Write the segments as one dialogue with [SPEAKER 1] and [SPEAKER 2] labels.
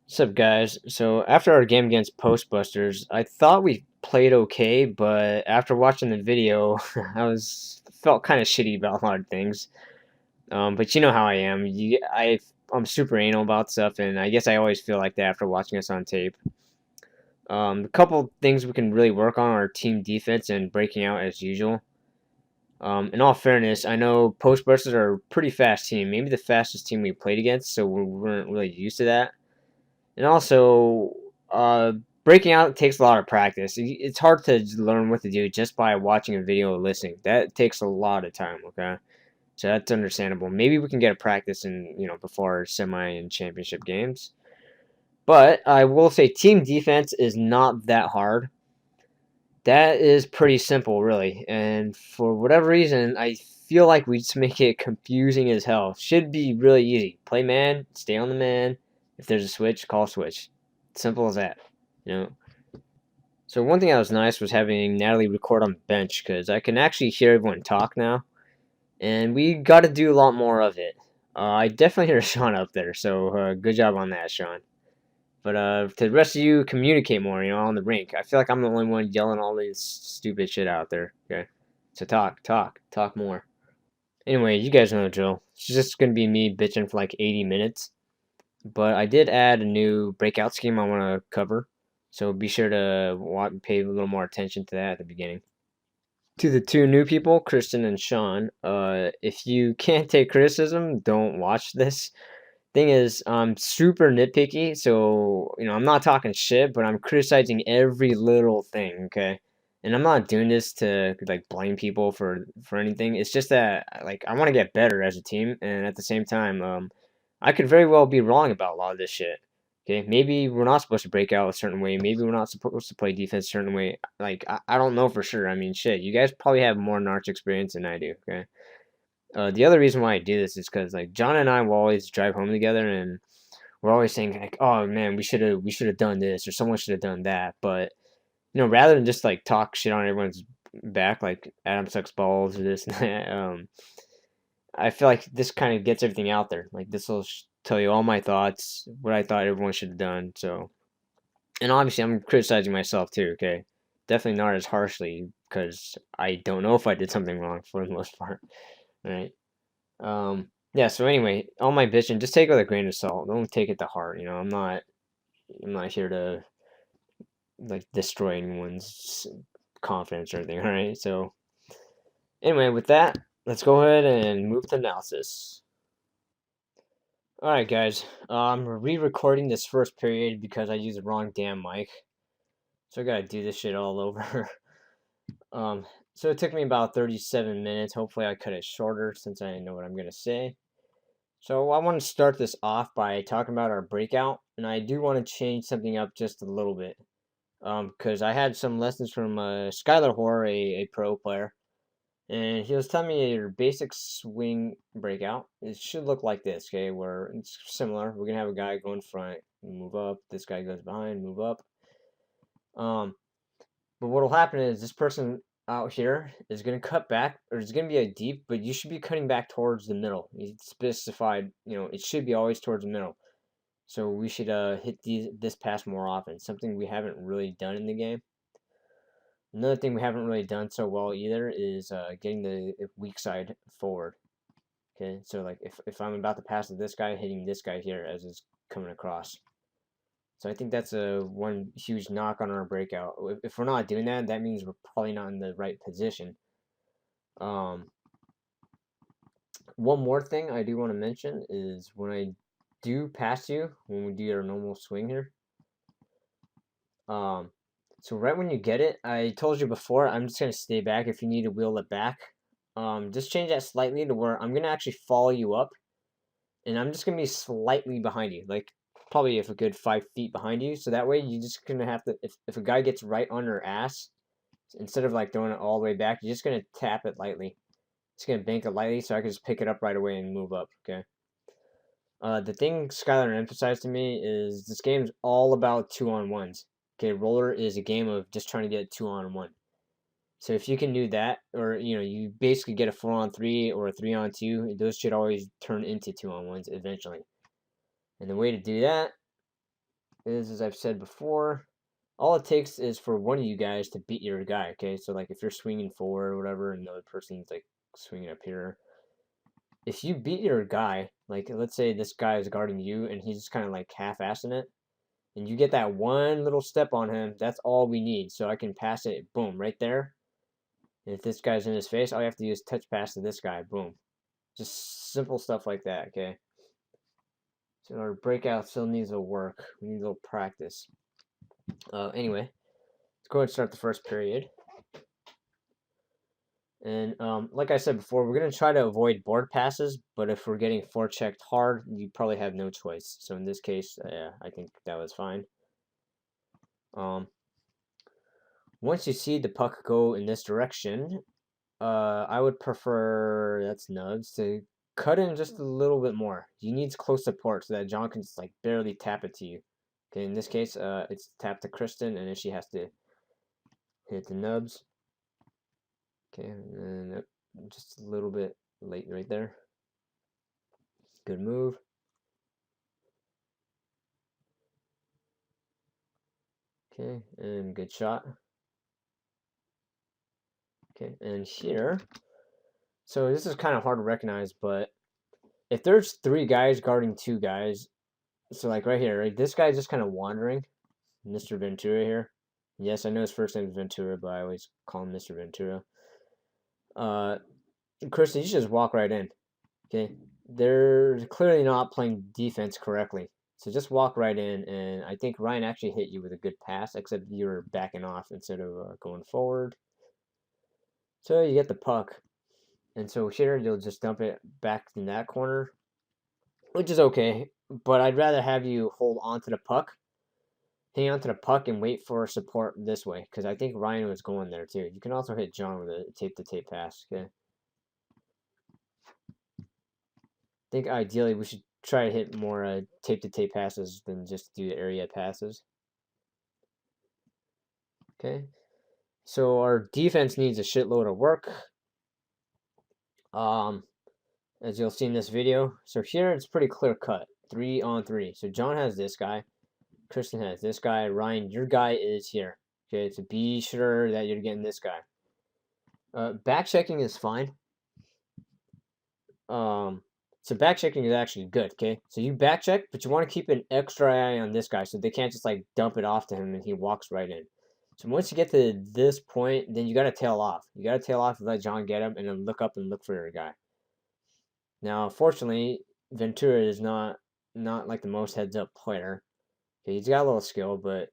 [SPEAKER 1] What's up, guys? So after our game against Postbusters, I thought we played okay, but after watching the video, I felt kind of shitty about a lot of things. But you know how I am. I'm super anal about stuff, and I guess I always feel like that after watching us on tape. A couple things we can really work on are team defense and breaking out as usual. In all fairness, I know Postbusters are a pretty fast team, maybe the fastest team we played against, so we weren't really used to that. And also, uh, breaking out takes a lot of practice. It's hard to learn what to do just by watching a video or listening. That takes a lot of time. Okay, so that's understandable. Maybe we can get a practice in before semi and championship games. But I will say team defense is not that hard. That is pretty simple, really. And for whatever reason, I feel like we just make it confusing as hell. Should be really easy. Play man, stay on the man. If there's a switch, call switch. Simple as that. You know. So one thing that was nice was having Natalie record on the bench because I can actually hear everyone talk now, and we got to do a lot more of it. I definitely hear Sean up there, so good job on that, Sean. But to the rest of you, communicate more, on the rink. I feel like I'm the only one yelling all this stupid shit out there. Okay, so talk more. Anyway, you guys know the drill. It's just gonna be me bitching for like 80 minutes. But I did add a new breakout scheme I want to cover, so be sure to pay a little more attention to that at the beginning. To the two new people, Kristen and Sean, if you can't take criticism, don't watch this. Thing is, I'm super nitpicky, so I'm not talking shit, but I'm criticizing every little thing, okay? And I'm not doing this to like blame people for anything. It's just that like I want to get better as a team, and at the same time, I could very well be wrong about a lot of this shit. Okay, maybe we're not supposed to break out a certain way. Maybe we're not supposed to play defense a certain way. Like I don't know for sure. I mean, shit, you guys probably have more Narch experience than I do. Okay. The other reason why I do this is because like John and I will always drive home together, and we're always saying like, "Oh man, we should have done this, or someone should have done that." But rather than just like talk shit on everyone's back, like Adam sucks balls or this and that, I feel like this kind of gets everything out there. Like this will tell you all my thoughts, what I thought everyone should have done. So, and obviously I'm criticizing myself too. Okay, definitely not as harshly because I don't know if I did something wrong for the most part. Right. Yeah, so anyway, all my bitching, just take it with a grain of salt. Don't take it to heart, I'm not here to like destroy anyone's confidence or anything, alright? So anyway, with that, let's go ahead and move to analysis. Alright guys, I'm re-recording this first period because I used the wrong damn mic. So I gotta do this shit all over. um, so it took me about 37 minutes. Hopefully I cut it shorter since I know what I'm gonna say. So I want to start this off by talking about our breakout, and I do want to change something up just a little bit. Because I had some lessons from Skylar Hoare, a pro player, and he was telling me your basic swing breakout. It should look like this, okay? Where it's similar. We're gonna have a guy go in front, move up. This guy goes behind, move up. Um, but what'll happen is this person out here is gonna cut back, or it's gonna be a deep, but you should be cutting back towards the middle. He specified, it should be always towards the middle. So we should hit this pass more often. Something we haven't really done in the game. Another thing we haven't really done so well either is getting the weak side forward. Okay, so like if I'm about to pass to this guy, hitting this guy here as it's coming across. So I think that's a one huge knock on our breakout. If we're not doing that, that means we're probably not in the right position. Um, One more thing I do want to mention is when I do pass you, when we do our normal swing here, um, so right when you get it, I told you before, I'm just gonna stay back. If you need to wheel it back, just change that slightly to where I'm gonna actually follow you up, and I'm just gonna be slightly behind you, like probably if a good 5 feet behind you. So that way you just gonna have to, if a guy gets right on her ass, instead of like throwing it all the way back, you're just gonna tap it lightly. Just gonna bank it lightly so I can just pick it up right away and move up. Okay. The thing Skylar emphasized to me is this game's all about 2-on-1s. Okay, roller is a game of just trying to get 2-on-1. So if you can do that, or you basically get a 4-on-3 or a 3-on-2, those should always turn into 2-on-1s eventually. And the way to do that is, as I've said before, all it takes is for one of you guys to beat your guy, okay? So, like, if you're swinging forward or whatever, and the other person's, like, swinging up here, if you beat your guy, like, let's say this guy is guarding you, and he's just kind of, like, half-assing it, and you get that one little step on him, that's all we need. So I can pass it, boom, right there. And if this guy's in his face, all you have to do is touch pass to this guy, boom. Just simple stuff like that, okay? So our breakout still needs a work. We need a little practice. Anyway, let's go ahead and start the first period. And like I said before, we're going to try to avoid board passes, but if we're getting forechecked hard, you probably have no choice. So in this case, yeah, I think that was fine. Once you see the puck go in this direction, I would prefer, that's nubs, to cut in just a little bit more. You need close support so that John can just like barely tap it to you. Okay, in this case, it's tap to Kristen, and then she has to hit the nubs. Okay, and then just a little bit late right there. Good move. Okay, and good shot. Okay, and here, so this is kind of hard to recognize, but if there's 3 guys guarding 2 guys, so like right here, right, this guy's just kind of wandering, Mr. Ventura here. Yes, I know his first name is Ventura, but I always call him Mr. Ventura. Kristen, you should just walk right in. Okay, they're clearly not playing defense correctly, so just walk right in. And I think Ryan actually hit you with a good pass, except you were backing off instead of going forward. So you get the puck, and so here you'll just dump it back in that corner, which is okay. But I'd rather have you hold on to the puck, hang on to the puck, and wait for support this way, because I think Ryan was going there too. You can also hit John with a tape-to-tape pass. Okay. I think ideally we should try to hit more tape-to-tape passes than just do area passes. Okay. So our defense needs a shitload of work. As you'll see in this video. So here it's pretty clear cut. 3-on-3. So John has this guy. Kristen has this guy. Ryan, your guy is here. Okay, so be sure that you're getting this guy. Back checking is fine. So back checking is actually good, okay? So you back check, but you want to keep an extra eye on this guy so they can't just like dump it off to him and he walks right in. So once you get to this point, then you got to tail off. You got to tail off and let John get him and then look up and look for your guy. Now, fortunately, Ventura is not like the most heads-up player. Okay, he's got a little skill, but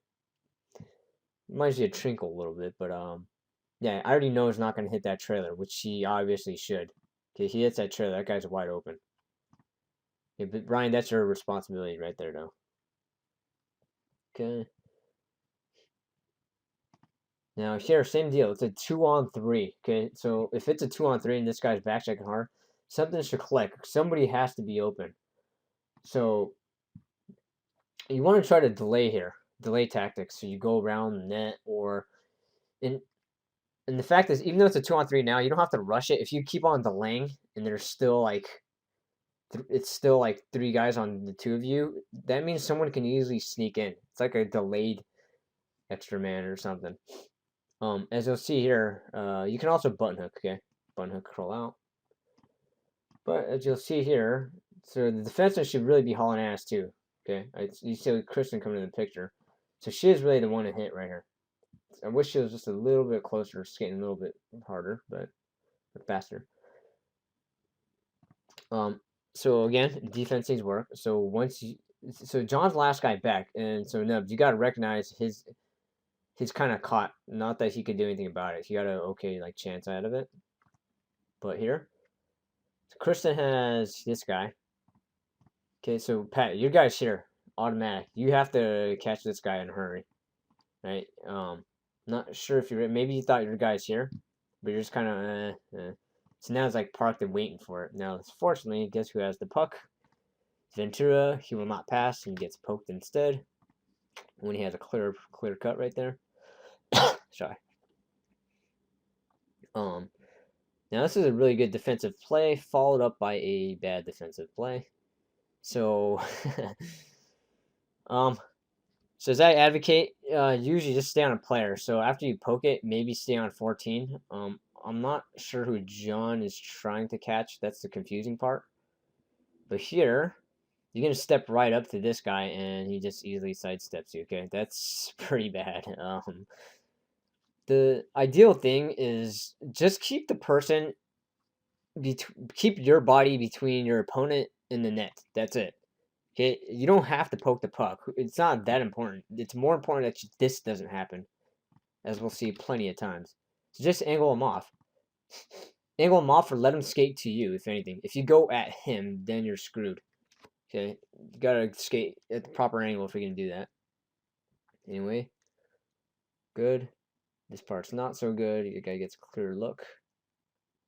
[SPEAKER 1] reminds you of Trinkle a little bit. But yeah, I already know he's not going to hit that trailer, which he obviously should. Okay, he hits that trailer, that guy's wide open. Okay, but Ryan, that's your responsibility right there, though. Okay. Now here, same deal. It's a 2-on-3. Okay, so if it's a 2-on-3 and this guy's back checking hard, something should click. Somebody has to be open. So you want to try to delay here, delay tactics. So you go around the net, or and the fact is, even though it's a 2-on-3 now, you don't have to rush it. If you keep on delaying and there's still like it's still like 3 guys on the 2 of you, that means someone can easily sneak in. It's like a delayed extra man or something. As you'll see here, you can also button hook. Okay, button hook, crawl out. But as you'll see here, so the defenseman should really be hauling ass too. Okay, you see Kristen coming in the picture, so she is really the one to hit right here. I wish she was just a little bit closer, skating a little bit harder, but faster. So again, defense needs work. So so John's last guy back, and so Nubs, you got to recognize he's kind of caught. Not that he could do anything about it. He got a okay like chance out of it. But here, so Kristen has this guy. Okay, so Pat, your guy's here, automatic. You have to catch this guy in a hurry, right? Not sure if you're. Maybe you thought your guy's here, but you're just kind of. So now it's like parked and waiting for it. Now, fortunately, guess who has the puck? Ventura. He will not pass and gets poked instead. When he has a clear cut right there. Sorry. Now this is a really good defensive play, followed up by a bad defensive play. So, So as I advocate, usually just stay on a player. So after you poke it, maybe stay on 14. I'm not sure who John is trying to catch. That's the confusing part. But here, you're gonna step right up to this guy, and he just easily sidesteps you. Okay, that's pretty bad. The ideal thing is just keep the person keep your body between your opponent and the net. That's it. Okay, you don't have to poke the puck. It's not that important. It's more important that this doesn't happen, as we'll see plenty of times. So just angle him off. Angle him off or let him skate to you, if anything. If you go at him, then you're screwed. Okay, you gotta skate at the proper angle if you're gonna do that. Anyway, good. This part's not so good. The guy gets a clear look.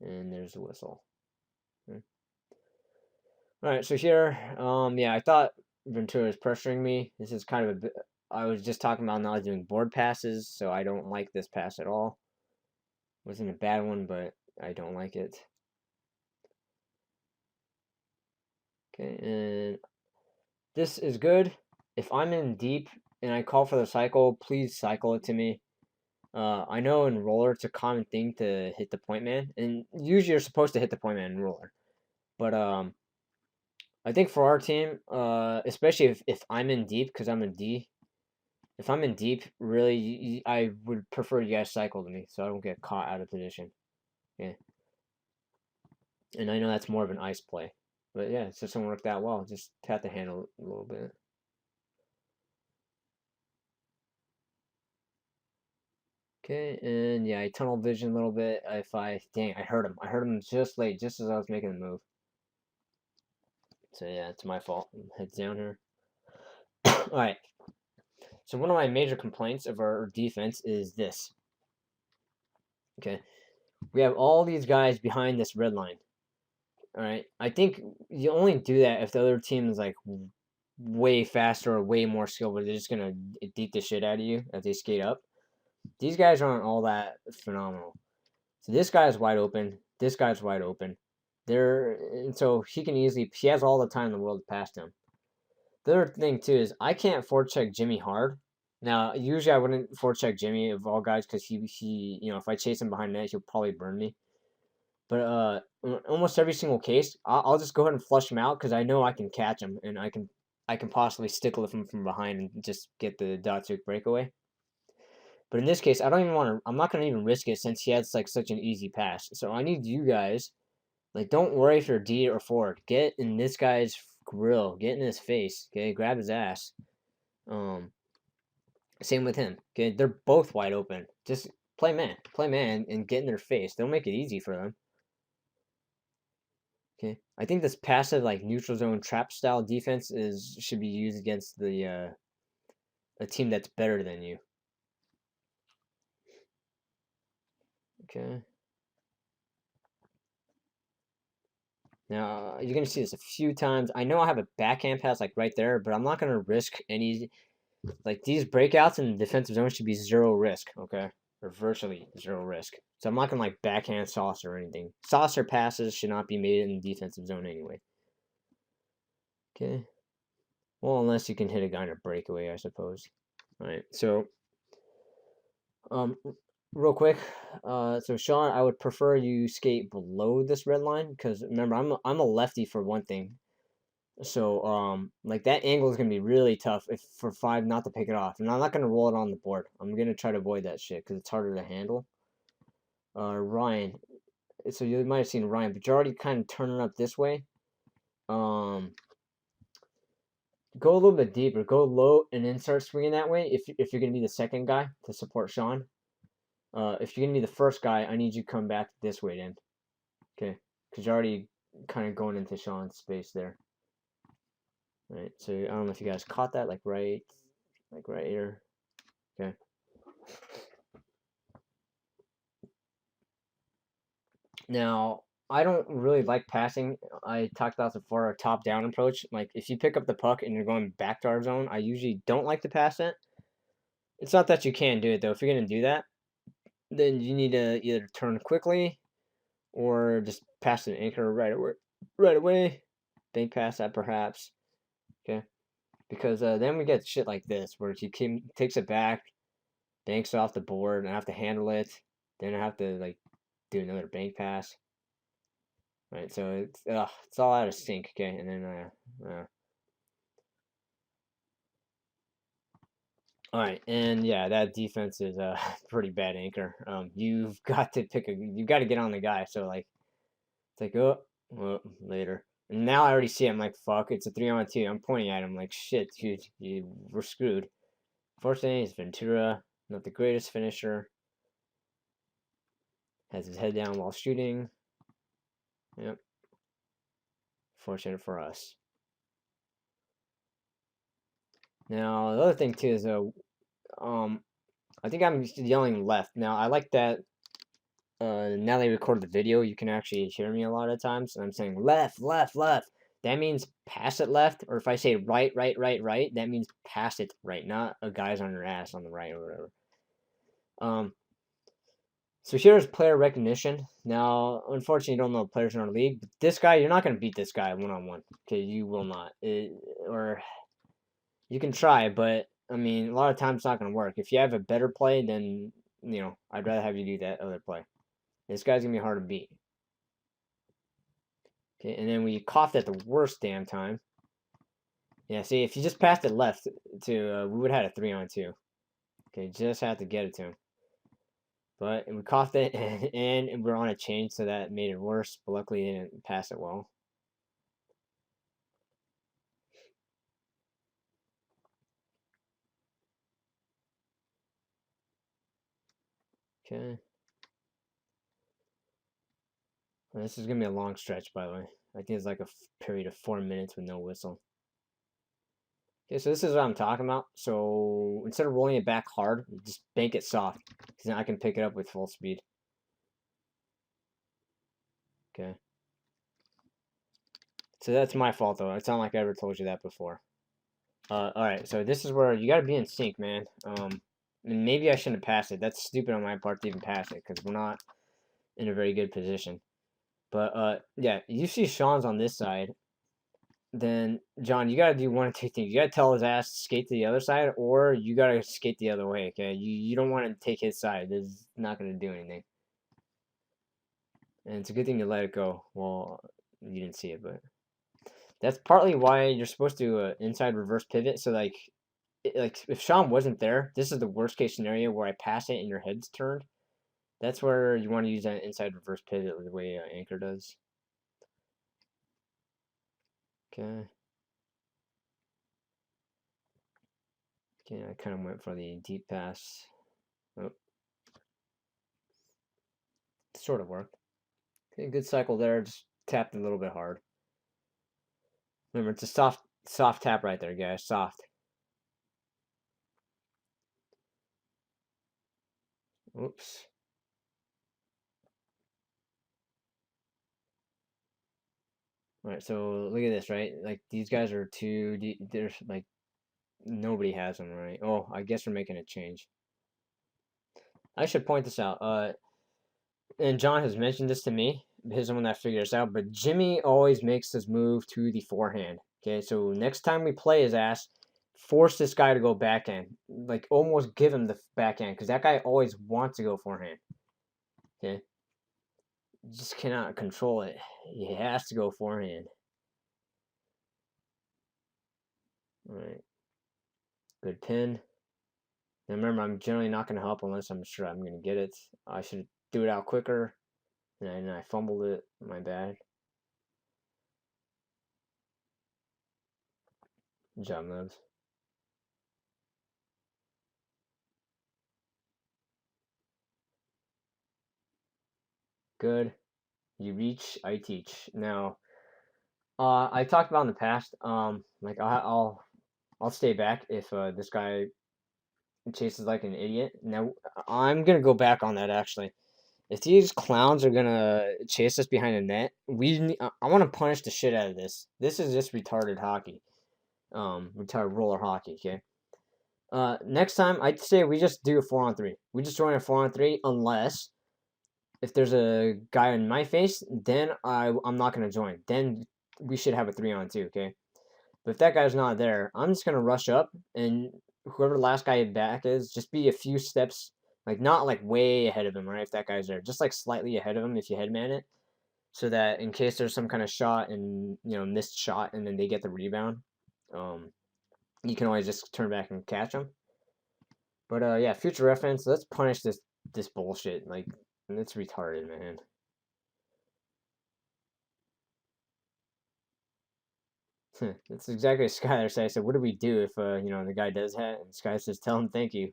[SPEAKER 1] And there's the whistle. Okay. Alright, so here, yeah, I thought Ventura was pressuring me. This is kind of a bit, I was just talking about not doing board passes, so I don't like this pass at all. Wasn't a bad one, but I don't like it. Okay, and this is good. If I'm in deep and I call for the cycle, please cycle it to me. I know in roller it's a common thing to hit the point man, and usually you're supposed to hit the point man in roller. But I think for our team, especially if I'm in deep, because I'm in D, if I'm in deep, really, I would prefer you guys cycle to me so I don't get caught out of position. Yeah. And I know that's more of an ice play. But yeah, it just doesn't work that well. Just have to handle it a little bit. Okay, and yeah, I tunnel vision a little bit. Dang, I heard him. I heard him just late, just as I was making the move. So yeah, it's my fault. Heads down here. Alright. So one of my major complaints of our defense is this. Okay. We have all these guys behind this red line. Alright. I think you only do that if the other team is like way faster or way more skilled, but they're just gonna beat the shit out of you as they skate up. These guys aren't all that phenomenal. So this guy's wide open. This guy's wide open. And so he has all the time in the world to pass him. The other thing too is I can't forecheck Jimmy hard. Now, usually I wouldn't forecheck Jimmy of all guys because he if I chase him behind net, he'll probably burn me. But almost every single case, I'll just go ahead and flush him out because I know I can catch him and I can possibly stick lift him from behind and just get the Datsuk breakaway. But in this case, I don't even want to. I'm not gonna even risk it since he has like such an easy pass. So I need you guys, like, don't worry if you're D or forward. Get in this guy's grill. Get in his face. Okay, grab his ass. Same with him. Okay, they're both wide open. Just play man, and get in their face. They'll make it easy for them. Okay, I think this passive like neutral zone trap style defense should be used against a team that's better than you. Okay. Now you're gonna see this a few times. I know I have a backhand pass like right there, but I'm not gonna risk any like these breakouts in the defensive zone should be zero risk, okay? Or virtually zero risk. So I'm not gonna like backhand saucer or anything. Saucer passes should not be made in the defensive zone anyway. Okay. Well, unless you can hit a guy in a breakaway, I suppose. Alright, so real quick, so Sean, I would prefer you skate below this red line because remember I'm a lefty for one thing. So like that angle is gonna be really tough if for 5 not to pick it off, and I'm not gonna roll it on the board. I'm gonna try to avoid that shit because it's harder to handle. Ryan, so you might have seen Ryan, but you're already kind of turning up this way. Go a little bit deeper, go low, and then start swinging that way. If you're gonna be the second guy to support Sean, if you're gonna be the first guy, I need you to come back this way then, okay? Because you're already kind of going into Sean's space there. Right, so I don't know if you guys caught that, like right here. Okay. Now, I don't really like passing. I talked about this before, a top-down approach. Like, if you pick up the puck and you're going back to our zone, I usually don't like to pass it. It's not that you can't do it, though. If you're going to do that, then you need to either turn quickly or just pass an anchor right away. Bank pass that, perhaps. Okay. because then we get shit like this where he takes it back, banks off the board, and I have to handle it. Then I have to like do another bank pass. Right, so it's all out of sync. Okay, and then all right, and yeah, that defense is a pretty bad anchor. You've got to you've got to get on the guy. So like, it's like, oh, well, later. And now I already see it. I'm like, fuck, it's a 3-on-2. I'm pointing at him like, shit, dude, we're screwed. Fortunately, it's Ventura, not the greatest finisher. Has his head down while shooting. Yep. Fortunate for us. Now, the other thing too is, I think I'm yelling left. Now, I like that. Now they record the video, you can actually hear me a lot of times. And I'm saying left, left, left. That means pass it left. Or if I say right, right, right, right, that means pass it right. Not a guy's on your ass on the right or whatever. So here's player recognition. Now, unfortunately, you don't know the players in our league. But this guy, you're not going to beat this guy one-on-one. Okay, you will not. Or you can try, but I mean, a lot of times it's not going to work. If you have a better play, then, I'd rather have you do that other play. This guy's going to be hard to beat. Okay, and then we coughed at the worst damn time. Yeah, see, if you just passed it left to, we would have had a 3-on-2. Okay, just had to get it to him. But we coughed it, and we're on a change, so that made it worse. But luckily, he didn't pass it well. Okay. Well, this is going to be a long stretch, by the way. I think it's like a period of 4 minutes with no whistle. Okay, so this is what I'm talking about. So instead of rolling it back hard, just bank it soft. Because then I can pick it up with full speed. Okay. So that's my fault, though. It's not like I ever told you that before. Alright, so this is where you gotta be in sync, man. And maybe I shouldn't have passed it. That's stupid on my part to even pass it, because we're not in a very good position. But, yeah, you see Sean's on this side. Then, John, you gotta do one of two things. You gotta tell his ass to skate to the other side, or you gotta skate the other way, okay? You don't want to take his side. This is not gonna do anything. And it's a good thing you let it go. Well, you didn't see it, but that's partly why you're supposed to inside reverse pivot. So like if Sean wasn't there, this is the worst case scenario where I pass it and your head's turned. That's where you want to use that inside reverse pivot the way Anchor does. Okay. Okay, I kind of went for the deep pass. Oh. Sort of worked. Okay, good cycle there. Just tapped a little bit hard. Remember, it's a soft tap right there, guys. Soft. Oops. All right, so look at this, right? Like these guys are too deep. There's like nobody has them, right? Oh, I guess we're making a change. I should point this out. And John has mentioned this to me. He's the one that figured this out. But Jimmy always makes this move to the forehand. Okay, so next time we play his ass, force this guy to go backhand. Like almost give him the backhand because that guy always wants to go forehand. Okay, you just cannot control it. He has to go forehand. All right, good pin. Now remember, I'm generally not going to help unless I'm sure I'm going to get it. I should do it out quicker. And I fumbled it. My bad. Good job, Mubs. Good. You reach, I teach. Now, I talked about in the past. Like I'll stay back if this guy chases like an idiot. Now, I'm gonna go back on that actually. If these clowns are gonna chase us behind the net, I want to punish the shit out of this. This is just retarded hockey. Retarded roller hockey. Okay. Next time I'd say we just do a 4-on-3. We just join a 4-on-3 unless if there's a guy in my face, then I'm not gonna join. Then we should have a 3-on-2. Okay. But if that guy's not there, I'm just gonna rush up, and whoever the last guy back is, just be a few steps, like not like way ahead of him, right? If that guy's there, just like slightly ahead of him if you headman it, so that in case there's some kind of shot and missed shot, and then they get the rebound, um, you can always just turn back and catch them. But yeah, future reference. Let's punish this bullshit. Like, it's retarded, man. That's exactly what Skylar said. I said, what do we do if the guy does that? And Skylar says, tell him thank you.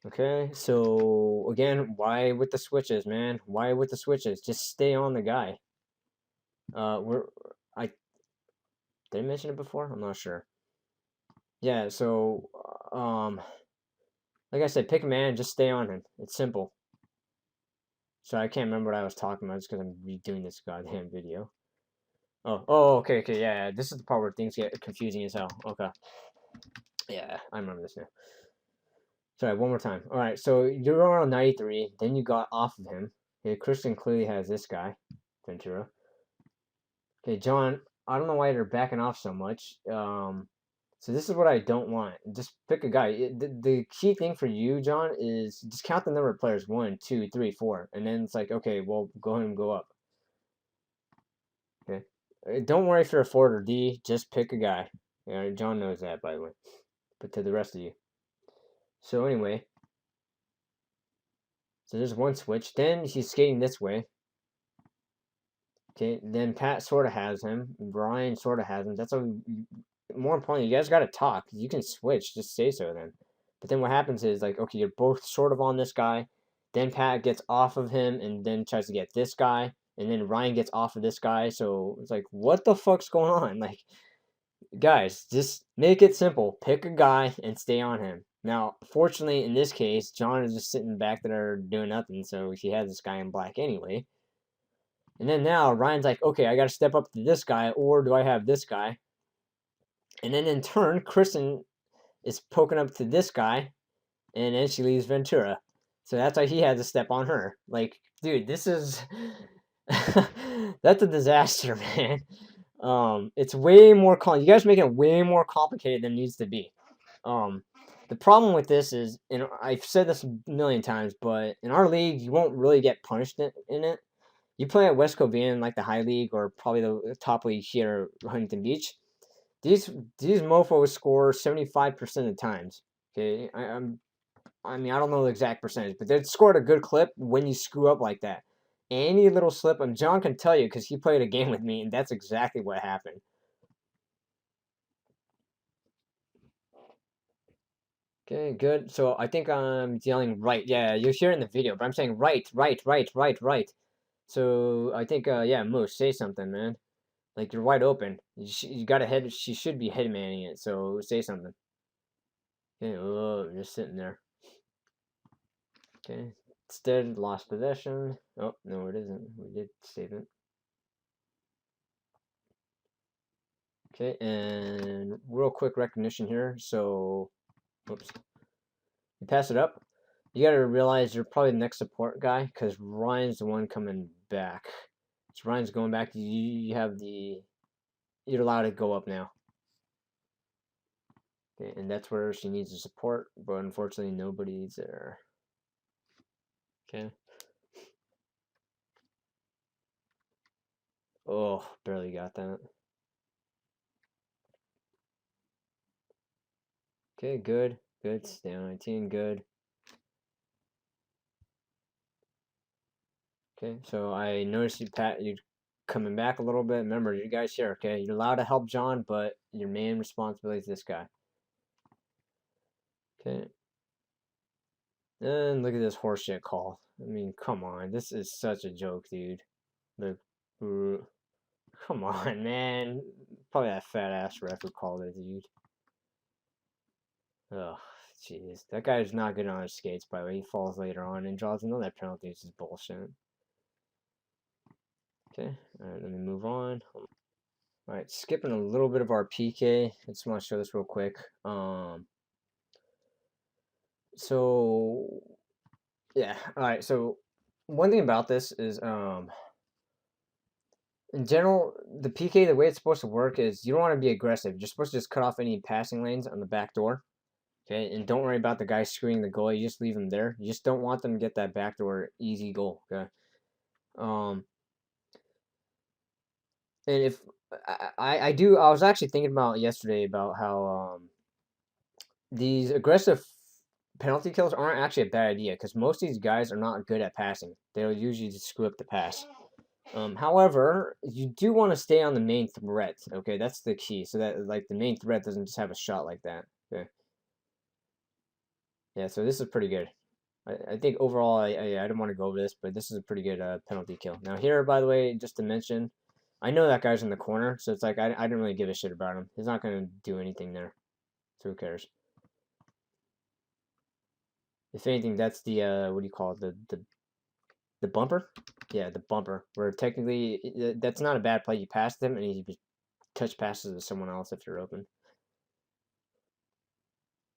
[SPEAKER 1] Okay, so again, why with the switches, man? Why with the switches? Just stay on the guy. I did I mention it before? I'm not sure. Yeah, so like I said, pick a man, just stay on him. It's simple. So I can't remember what I was talking about just because I'm redoing this goddamn video. Oh, okay, yeah. This is the part where things get confusing as hell. Okay. Yeah, I remember this now. Sorry, one more time. All right, so you're on 93, then you got off of him. Okay, Christian clearly has this guy, Ventura. Okay, John, I don't know why they're backing off so much. So this is what I don't want. Just pick a guy. The key thing for you, John, is just count the number of players. 1, 2, 3, 4. And then it's like, okay, well, go ahead and go up. Okay. Don't worry if you're a forward or D. Just pick a guy. Yeah, John knows that, by the way. But to the rest of you. So anyway. So there's one switch. Then he's skating this way. Okay. Then Pat sort of has him. Brian sort of has him. That's what. More importantly, you guys got to talk. You can switch. Just say so then. But then what happens is, like, okay, you're both sort of on this guy. Then Pat gets off of him and then tries to get this guy. And then Ryan gets off of this guy. So it's like, what the fuck's going on? Like, guys, just make it simple. Pick a guy and stay on him. Now, fortunately, in this case, John is just sitting back there doing nothing. So he has this guy in black anyway. And then now Ryan's like, okay, I got to step up to this guy, or do I have this guy? And then in turn, Kristen is poking up to this guy, and then she leaves Ventura. So that's why he had to step on her. Like, dude, this is that's a disaster, man. It's way more you guys make it way more complicated than it needs to be. The problem with this is, and I've said this a million times, but in our league, you won't really get punished in it. You play at West Covina, like the high league, or probably the top league here, Huntington Beach. These mofos score 75% of the times. Okay, I mean, I don't know the exact percentage, but they scored a good clip when you screw up like that. Any little slip, and John can tell you because he played a game with me, and that's exactly what happened. Okay, good. So I think I'm yelling right. Yeah, you're hearing the video, but I'm saying right, right, right, right, right. So I think, yeah, Moose, say something, man. Like, you're wide open. You got a head. She should be headmanning it. So say something. Okay, oh, just sitting there. Okay, instead lost possession. Oh no, it isn't. We did save it. Okay, and real quick recognition here. So, oops, you pass it up. You got to realize you're probably the next support guy because Ryan's the one coming back. So Ryan's going back. You have the. You're allowed to go up now. Okay, and that's where she needs the support, but unfortunately nobody's there. Okay. Oh, barely got that. Okay, good. Good. Stay on 19. Good. Okay, so I noticed you, Pat, you coming back a little bit. Remember, you guys here, okay? You're allowed to help John, but your main responsibility is this guy. Okay. And look at this horseshit call. I mean, come on. This is such a joke, dude. Look. Come on, man. Probably that fat ass ref who called it, dude. Oh, jeez. That guy's not good on his skates, by the way. He falls later on and draws another penalty. It's just bullshit. Okay. Alright, let me move on. Alright, skipping a little bit of our PK. I just want to show this real quick. So yeah, alright, so one thing about this is in general, the PK, the way it's supposed to work is you don't want to be aggressive. You're supposed to just cut off any passing lanes on the back door. Okay, and don't worry about the guy screening the goal. You just leave them there. You just don't want them to get that backdoor easy goal. Okay. Um, and if I do, I was actually thinking about yesterday about how these aggressive penalty kills aren't actually a bad idea because most of these guys are not good at passing. They'll usually just screw up the pass. However, you do want to stay on the main threat. Okay, that's the key. So that like the main threat doesn't just have a shot like that. Okay. Yeah, so this is pretty good. I think overall, I don't want to go over this, but this is a pretty good penalty kill. Now here, by the way, just to mention, I know that guy's in the corner, so it's like I didn't really give a shit about him. He's not going to do anything there, so who cares? If anything, that's the what do you call it? The bumper? Yeah, the bumper. Where technically that's not a bad play. You pass them and you touch passes to someone else if you're open.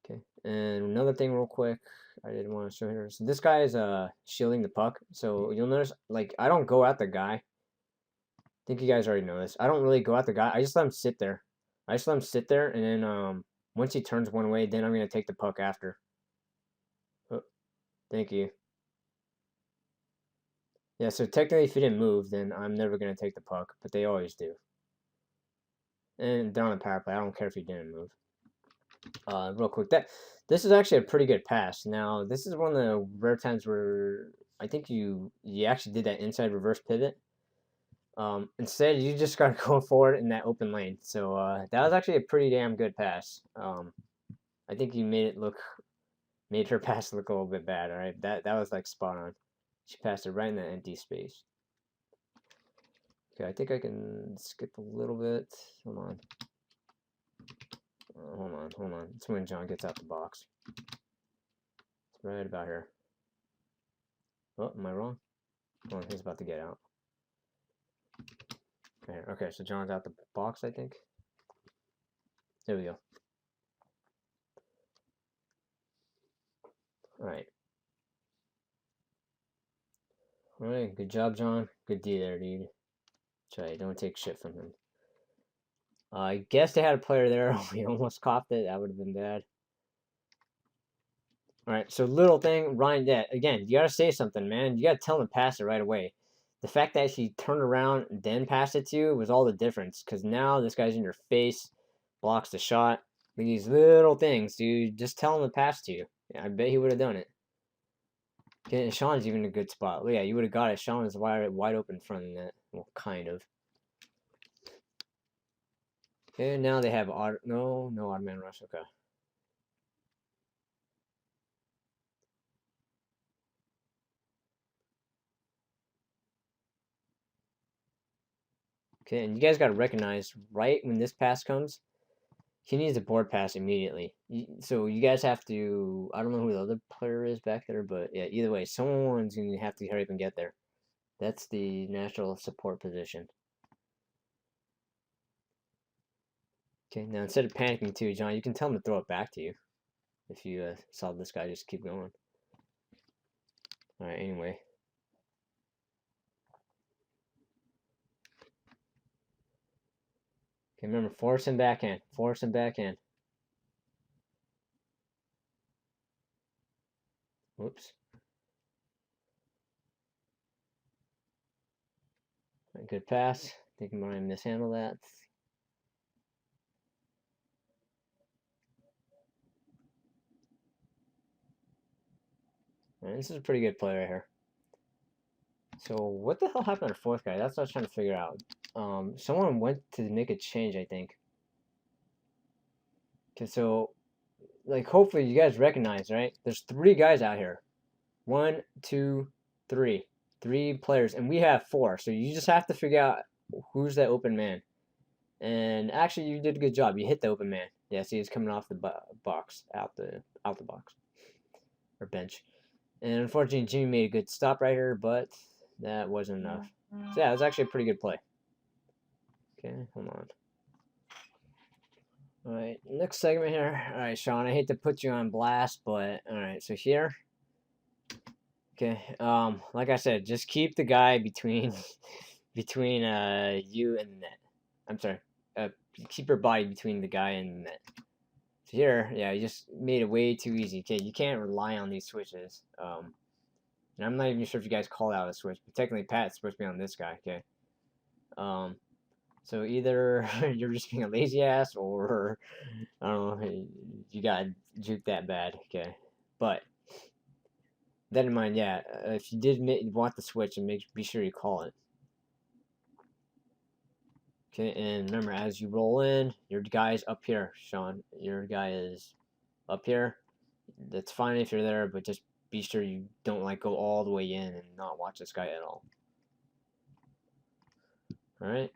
[SPEAKER 1] Okay, and another thing real quick I didn't want to show here. So this guy is shielding the puck. So you'll notice like I don't go at the guy. I think you guys already know this. I don't really go at the guy. I just let him sit there. I just let him sit there, and then once he turns one way, then I'm gonna take the puck after. Oh, thank you. Yeah, so technically if he didn't move, then I'm never gonna take the puck, but they always do. And they're on a power play. I don't care if he didn't move. Real quick, this is actually a pretty good pass. Now, this is one of the rare times where I think you actually did that inside reverse pivot. Instead, you just got to go forward in that open lane. So that was actually a pretty damn good pass. I think you made her pass look a little bit bad. All right, that was like spot on. She passed it right in that empty space. Okay, I think I can skip a little bit. Hold on. Hold on. It's when John gets out the box. It's right about here. Oh, am I wrong? Hold on, he's about to get out. Okay, so John's out the box, I think. There we go. Alright. Alright, good job, John. Good D there, dude. That's right, don't take shit from him. I guess they had a player there. We almost copped it. That would have been bad. Alright, so little thing, Ryan Debt. Again, you gotta say something, man. You gotta tell him to pass it right away. The fact that he turned around and then passed it to you was all the difference. Because now this guy's in your face, blocks the shot. These little things, dude. Just tell him to pass to you. Yeah, I bet he would have done it. Okay, Sean's even in a good spot. Well, yeah, you would have got it. Sean is wide open in front of the net. Well, kind of. Okay, now they have no odd man rush. Okay. Okay, and you guys got to recognize right when this pass comes, he needs a board pass immediately. So you guys have to. I don't know who the other player is back there, but yeah, either way, someone's gonna have to hurry up and get there. That's the natural support position. Okay, now instead of panicking too, John, you can tell him to throw it back to you. If you saw this guy just keep going. All right. Anyway. Okay, remember, force him backhand. Force him backhand. Whoops. Good pass. I think I might have mishandled that. Right, this is a pretty good play right here. So what the hell happened to the fourth guy? That's what I was trying to figure out. Someone went to make a change, I think. Okay, so like hopefully you guys recognize, right? There's 3 guys out here. 1, 2, 3. 3 players, and we have 4. So you just have to figure out who's that open man. And actually, you did a good job. You hit the open man. Yeah, see, he's coming off the box, out the box or bench. And unfortunately, Jimmy made a good stop right here, but that wasn't enough. So yeah, it was actually a pretty good play. Okay, hold on. All right, next segment here. All right, Sean, I hate to put you on blast, but all right, so here. Okay. Like I said, just keep the guy between between you and the net. I'm sorry. Uh, keep your body between the guy and the net. So here, yeah, you just made it way too easy. Okay, you can't rely on these switches. And I'm not even sure if you guys called out a switch, but technically Pat's supposed to be on this guy. Okay. Um, so either you're just being a lazy ass, or I don't know, you got juked that bad. Okay, but that in mind, yeah, if you did want the switch, and be sure you call it. Okay, and remember, as you roll in, your guy's up here, Sean. Your guy is up here. That's fine if you're there, but just be sure you don't like go all the way in and not watch this guy at all. All right.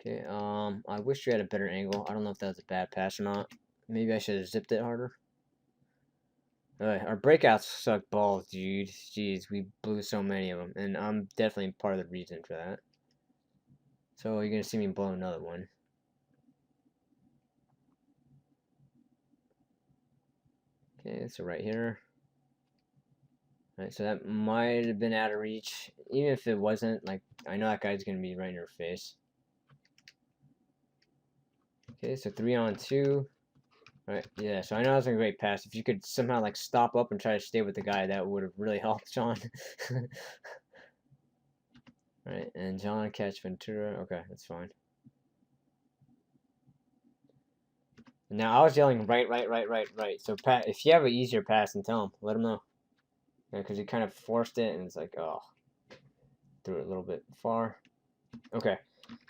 [SPEAKER 1] Okay. I wish you had a better angle. I don't know if that was a bad pass or not. Maybe I should have zipped it harder. Alright, our breakouts suck balls, dude. Jeez, we blew so many of them, and I'm definitely part of the reason for that. So you're gonna see me blow another one. Okay, so right here. Alright, so that might have been out of reach. Even if it wasn't, like, I know that guy's gonna be right in your face. Okay, so 3-on-2. Alright, yeah, so I know that's a great pass. If you could somehow, like, stop up and try to stay with the guy, that would have really helped John. Alright, and John catch Ventura. Okay, that's fine. Now, I was yelling right, right, right, right, right. So, Pat, if you have an easier pass, then tell him. Let him know. Yeah, because he kind of forced it, and it's like, oh, threw it a little bit far. Okay.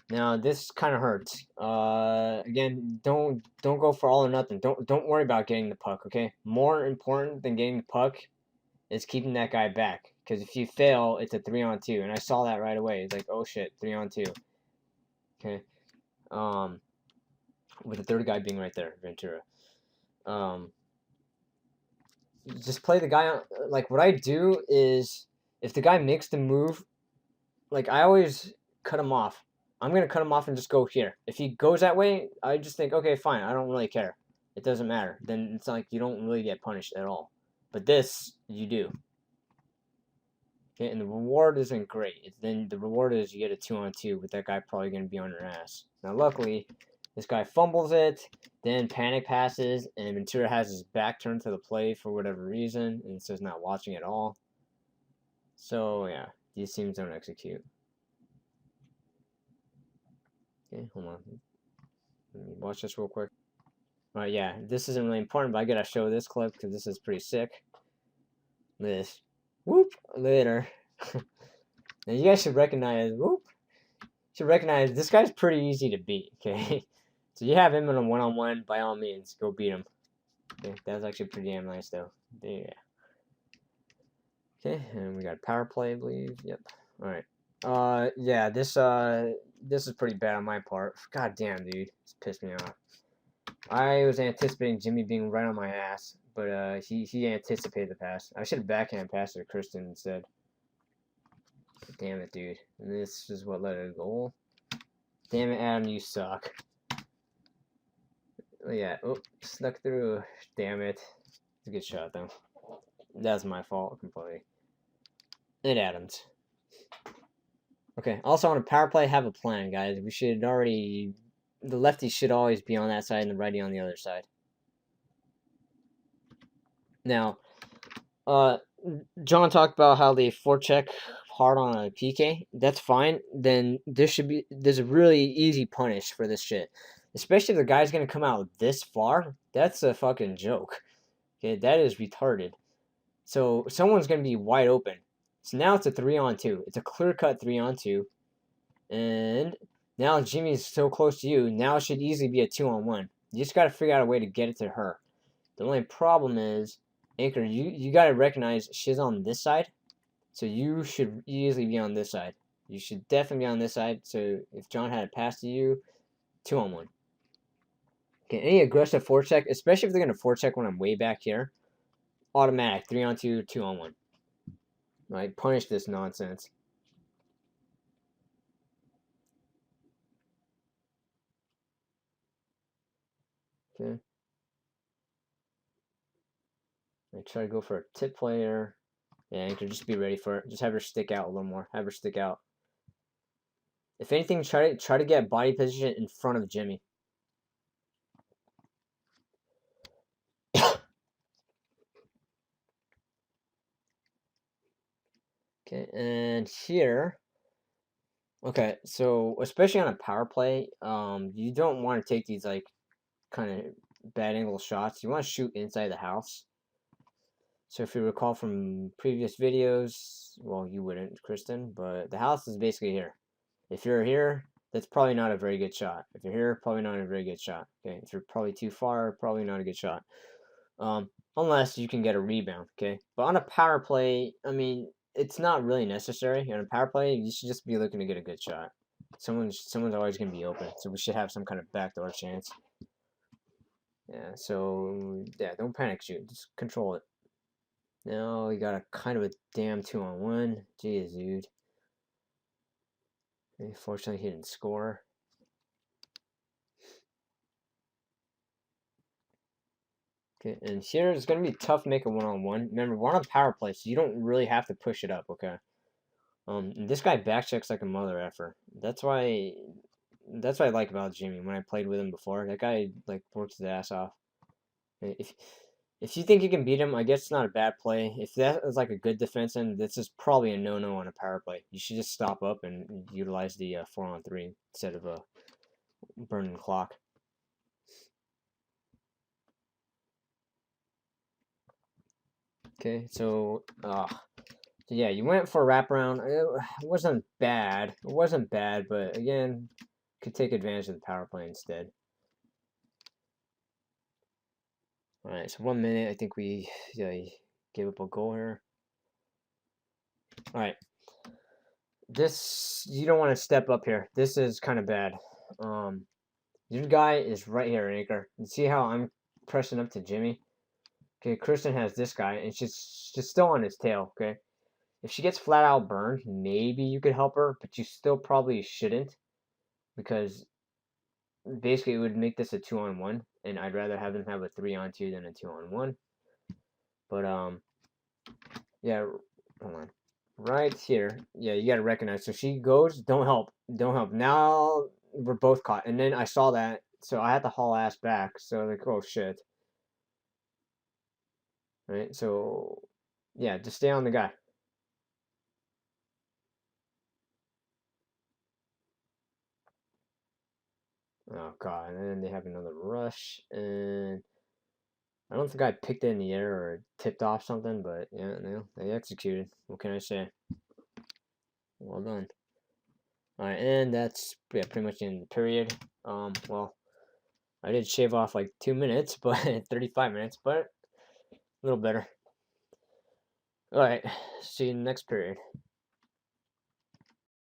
[SPEAKER 1] Now, this kind of hurts. Again, don't go for all or nothing. Don't worry about getting the puck, okay? More important than getting the puck is keeping that guy back. Because if you fail, it's a 3-on-2. And I saw that right away. It's like, oh, shit, 3-on-2. Okay. With the third guy being right there, Ventura. Just play the guy on, like, what I do is if the guy makes the move, like, I always cut him off. I'm gonna cut him off and just go here. If he goes that way, I just think, okay, fine, I don't really care. It doesn't matter. Then it's like you don't really get punished at all. But this, you do. Okay, and the reward isn't great. Then the reward is you get a 2-on-2 with that guy probably gonna be on your ass. Now luckily, this guy fumbles it, then panic passes, and Ventura has his back turned to the play for whatever reason, and so he's not watching at all. So yeah, these teams don't execute. Okay, hold on. Let me watch this real quick. Alright, yeah, this isn't really important, but I gotta show this clip because this is pretty sick. This. Whoop! Later. Now you guys should recognize, whoop! Should recognize this guy's pretty easy to beat, okay? So you have him in a one-on-one, by all means, go beat him. Okay, that was actually pretty damn nice, though. Yeah. Okay, and we got a power play, I believe. Yep. Alright. Yeah, this is pretty bad on my part. God damn, dude. This pissed me off. I was anticipating Jimmy being right on my ass, but he anticipated the pass. I should have backhand passed it to Kristen instead. Damn it, dude. And this is what led to a goal. Damn it, Adam, you suck. Oh, yeah. Oh, snuck through. Damn it. It's a good shot, though. That's my fault completely. And Adams. Okay, also on a power play, have a plan, guys. We should already... The lefty should always be on that side and the righty on the other side. Now, John talked about how they forecheck hard on a PK. That's fine. Then there's a really easy punish for this shit. Especially if the guy's gonna come out this far. That's a fucking joke. Okay, that is retarded. So someone's gonna be wide open. So now it's a 3-on-2. It's a clear-cut 3-on-2. And now Jimmy's so close to you. Now it should easily be a 2-on-1. You just gotta figure out a way to get it to her. The only problem is, Anchor, you gotta recognize she's on this side. So you should easily be on this side. You should definitely be on this side. So if John had a pass to you, 2-on-1. Okay, any aggressive forecheck, especially if they're gonna forecheck when I'm way back here, automatic 3-on-2, 2-on-1. Right, punish this nonsense. Okay. I try to go for a tip player. Yeah, Anchor, just be ready for it. Just have her stick out a little more. Have her stick out. If anything, try to get body position in front of Jimmy. Okay, and here. Okay, so especially on a power play, you don't want to take these like kind of bad angle shots. You want to shoot inside the house. So if you recall from previous videos, well, you wouldn't, Kristen, but the house is basically here. If you're here, that's probably not a very good shot. If you're here, probably not a very good shot. Okay, if you're probably too far, probably not a good shot. Unless you can get a rebound. Okay, but on a power play, I mean, it's not really necessary. On a power play, you should just be looking to get a good shot. Someone's always gonna be open, so we should have some kind of backdoor chance. Yeah, so yeah, don't panic shoot. Just control it. Now we got a kind of a damn 2-on-1. Jeez, dude. Unfortunately, he didn't score. Okay, and here it's going to be tough to make a 1-on-1. Remember, we're on a power play, so you don't really have to push it up, okay? And this guy backchecks like a mother effer. That's what I like about Jimmy. When I played with him before, that guy like works his ass off. If you think you can beat him, I guess it's not a bad play. If that is like a good defense end, this is probably a no-no on a power play. You should just stop up and utilize the 4-on-3 instead of burning the clock. Okay, so yeah, you went for a wraparound. It wasn't bad. It wasn't bad, but again, could take advantage of the power play instead. All right, so 1 minute. I think we gave up a goal here. All right, this you don't want to step up here. This is kind of bad. Your guy is right here, Anchor. You see how I'm pressing up to Jimmy? Okay, Kristen has this guy, and she's still on his tail. Okay, if she gets flat out burned, maybe you could help her, but you still probably shouldn't because basically it would make this a 2-on-1, and I'd rather have them have a 3-on-2 than a 2-on-1. But yeah, hold on, right here, yeah, you gotta recognize. So she goes, don't help, don't help. Now we're both caught, and then I saw that, so I had to haul ass back. So like, oh shit, right? So yeah, just stay on the guy. Oh god, and then they have another rush, and I don't think I picked it in the air or tipped off something, but yeah, no, they executed. What can I say? Well done. All right, and that's yeah, pretty much in the period. Well, I did shave off like 2 minutes, but 35 minutes, but a little better. All right, see you in the next period.